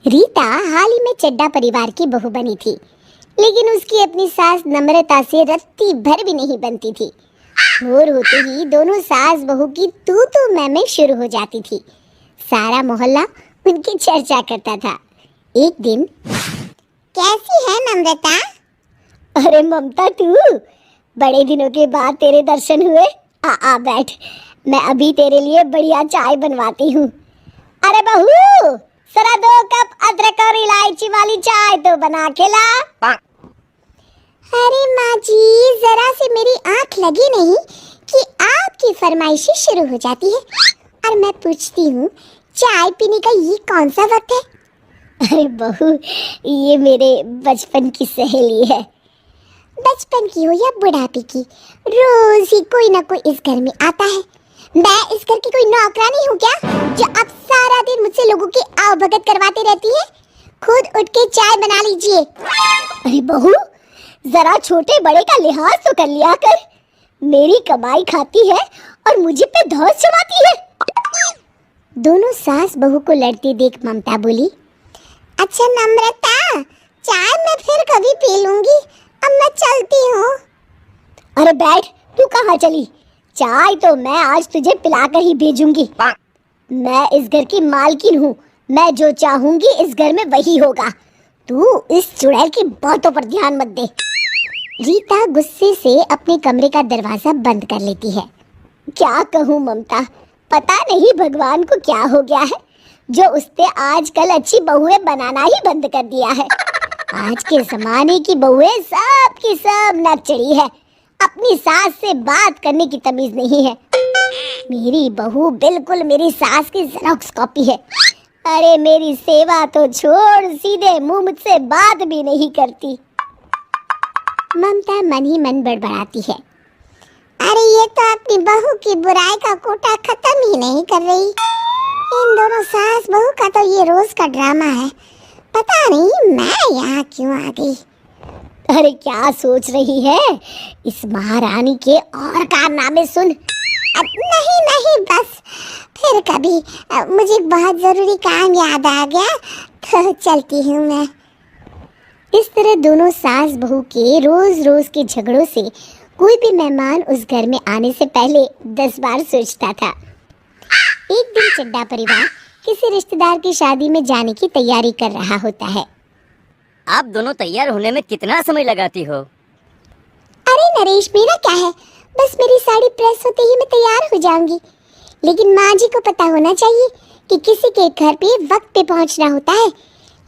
रीता हाल ही में चड्ढा परिवार की बहू बनी थी, लेकिन उसकी अपनी सास नम्रता से रत्ती भर भी नहीं बनती थी। भोर होते ही दोनों सास बहू की तू मैं शुरू हो जाती थी। सारा मोहल्ला उनकी चर्चा करता था। एक दिन, कैसी है नम्रता? अरे ममता, तू बड़े दिनों के बाद तेरे दर्शन हुए। आ बैठ, मैं अभी तेरे लिए बढ़िया चाय बनवाती हूँ। अरे बहू, जरा 2 कप अदरक और इलायची वाली चाय तो बना के ला। अरे माँ जी, जरा से मेरी आंख लगी नहीं कि आपकी फरमाइशें शुरू हो जाती है और मैं पूछती हूँ चाय पीने का ये कौन सा वक्त है? अरे बहू, ये मेरे बचपन की सहेली है। बचपन की हो या बुढ़ापे की, रोज ही कोई ना कोई इस घर में आता है। मैं इस घर की कोई नौकरानी हूँ क्या, जो अब सारा दिन मुझसे लोगों की आवभगत करवाती रहती है? खुद उठ के चाय बना लीजिए। अरे बहू, जरा छोटे बड़े का लिहाज तो कर लिया कर। मेरी कमाई खाती है और मुझे पे धौंस जमाती है। दोनों सास बहू को लड़ती देख ममता बोली, अच्छा नम्रता, चाय मैं फिर कभी पी लूंगी, अब मैं चलती हूँ। अरे बैठ, तू कहाँ चली? चाय तो मैं आज तुझे पिलाकर ही भेजूंगी। मैं इस घर की मालकिन हूँ, मैं जो चाहूंगी इस घर में वही होगा। तू इस चुड़ैल की बातों पर ध्यान मत दे। रीता गुस्से से अपने कमरे का दरवाजा बंद कर लेती है। क्या कहूँ ममता, पता नहीं भगवान को क्या हो गया है, जो उसने आजकल अच्छी बहुएं बनाना ही बंद कर दिया है। आज के जमाने की बहुएं सब की सब नकचड़ी है, अपनी सास से बात करने की तमीज नहीं है। मेरी बहू बिल्कुल मेरी सास की जेरॉक्स कॉपी है। अरे मेरी सेवा तो छोड़, सीधे मुंह मुझसे बात भी नहीं करती। ममता मन ही मन बड़बड़ाती है, अरे ये तो अपनी बहू की बुराई का कोटा खत्म ही नहीं कर रही। इन दोनों सास बहू का तो ये रोज का ड्रामा है। पता नहीं मैं यहाँ क्यों आ गई। अरे क्या सोच रही है? इस महारानी के और कारनामे सुन। नहीं बस फिर कभी, मुझे बहुत जरूरी काम याद आ गया तो चलती हूँ मैं। इस तरह दोनों सास बहू के रोज रोज के झगड़ों से कोई भी मेहमान उस घर में आने से पहले 10 बार सोचता था। एक दिन चड्ढा परिवार किसी रिश्तेदार की शादी में जाने की तैयारी कर रहा होता है। आप दोनों तैयार होने में कितना समय लगाती हो? अरे नरेश, मेरा क्या है, बस मेरी साड़ी प्रेस होते ही मैं तैयार हो जाऊंगी। लेकिन माँ जी को पता होना चाहिए कि किसी के घर पे वक्त पे पहुंचना होता है।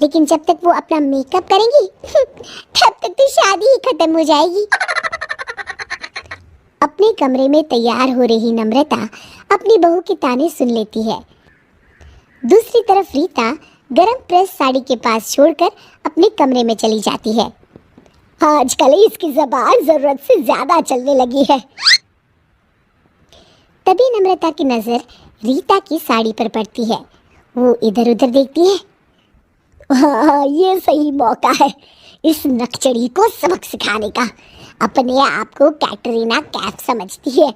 लेकिन जब तक वो अपना मेकअप करेंगी तब तक तो शादी ही खत्म हो जाएगी। अपने कमरे में तैयार हो रही नम्रता अपनी बहू के ताने सुन लेती है। दूसरी तरफ रीता गरम प्रेस साड़ी के पास छोड़कर अपने कमरे में चली जाती है। आजकल इसकी ज़बान जरूरत से ज्यादा चलने लगी है। तभी नम्रता की नजर रीता की साड़ी पर पड़ती है। वो इधर उधर देखती है। हाँ, ये सही मौका है इस नकचड़ी को सबक सिखाने का। अपने आप को कैटरीना कैफ समझती है।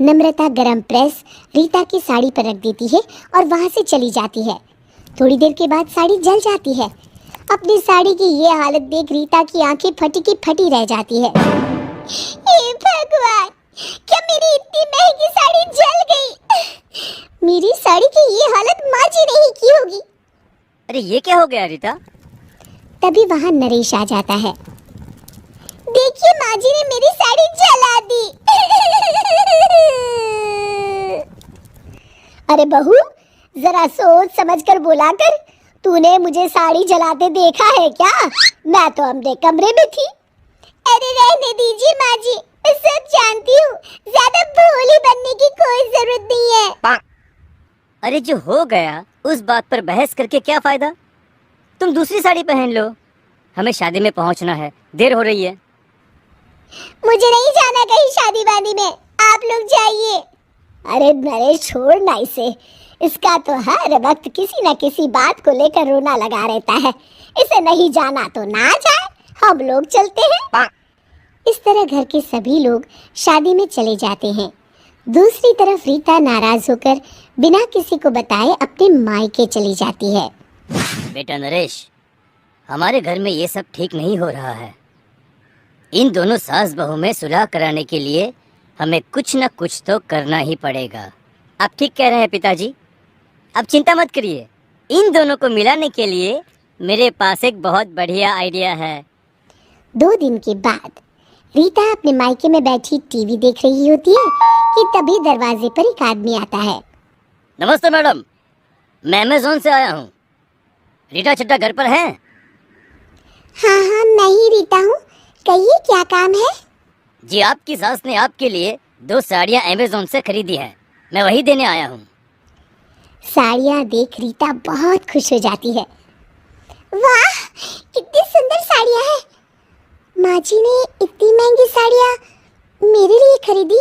नम्रता गरम प्रेस रीता की साड़ी पर रख देती है और वहां से चली जाती है। थोड़ी देर के बाद साड़ी जल जाती है। अपनी साड़ी की ये हालत देख रीता की आंखें फटी की फटी रह जाती है। हे भगवान, क्या मेरी इतनी महंगी साड़ी जल गई? मेरी साड़ी की ये हालत माँ जी ने ही की होगी। अरे ये क्या हो गया रीता? तभी वहाँ नरेश आ जाता है। देखिए, माँ जी ने मेरी साड़ी जला दी। अरे बहू, जरा सोच समझ कर बोला कर। तूने मुझे साड़ी जलाते देखा है क्या? मैं तो अपने कमरे में थी। अरे रहने दीजिए माँ जी, मैं सब जानती हूँ, ज्यादा भोली बनने की कोई जरूरत नहीं है। अरे जो हो गया उस बात पर बहस करके क्या फायदा? तुम दूसरी साड़ी पहन लो, हमें शादी में पहुंचना है, देर हो रही है। मुझे नहीं जाना कहीं शादी वादी में, आप लोग जाइए। अरे नरेश, छोड़ ना इसे, इसका तो हर वक्त किसी न किसी बात को लेकर रोना लगा रहता है। इसे नहीं जाना तो ना जाए, हम लोग चलते हैं। इस तरह घर के सभी लोग शादी में चले जाते हैं। दूसरी तरफ रीता नाराज होकर बिना किसी को बताए अपने मायके चली जाती है। बेटा नरेश, हमारे घर में ये सब ठीक नहीं हो रहा है। इन दोनों सास बहू में सुलह कराने के लिए हमें कुछ न कुछ तो करना ही पड़ेगा। आप ठीक कह रहे हैं पिताजी। अब चिंता मत करिए, इन दोनों को मिलाने के लिए मेरे पास एक बहुत बढ़िया आइडिया है। 2 दिन के बाद रीता अपने मायके में बैठी टीवी देख रही होती है कि तभी दरवाजे पर एक आदमी आता है। नमस्ते मैडम, मैं अमेज़न से आया हूँ। रीटा चड्ढा घर पर हैं? हाँ हाँ, मैं ही रीता हूँ, कहिए क्या काम है? जी, आपकी सास ने आपके लिए 2 साड़ियाँ अमेज़न से खरीदी हैं, मैं वही देने आया हूँ। साड़ियाँ देख रीता बहुत खुश हो जाती है। वाह, कितनी सुंदर साड़ियाँ हैं। माँ जी ने इतनी महंगी साड़ियाँ मेरे लिए खरीदी।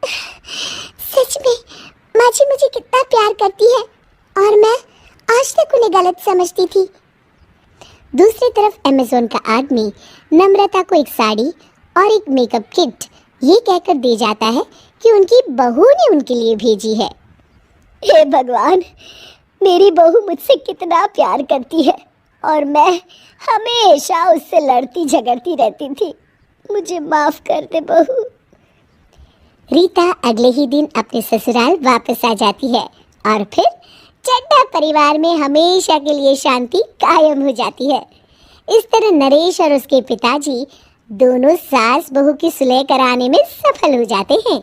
सच में माँ जी मुझे कितना प्यार करती है और मैं आज तक उन्हें गलत समझती थी। दूसरी तरफ अमेज़न का आदमी नम्रता को एक साड़ी और एक मेकअप किट ये कहकर दे जाता है कि उनकी बहू ने उनके लिए भेजी है। हे भगवान, मेरी बहू मुझसे कितना प्यार करती है और मैं हमेशा उससे लड़ती झगड़ती रहती थी। मुझे माफ कर दे बहू। रीता अगले ही दिन अपने ससुराल वापस आ जाती है और फिर चड्ढा परिवार में हमेशा के लिए शांति कायम हो जाती है। इस तरह नरेश और उसके पिताजी दोनों सास बहू की सुलह कराने में सफल हो जाते हैं।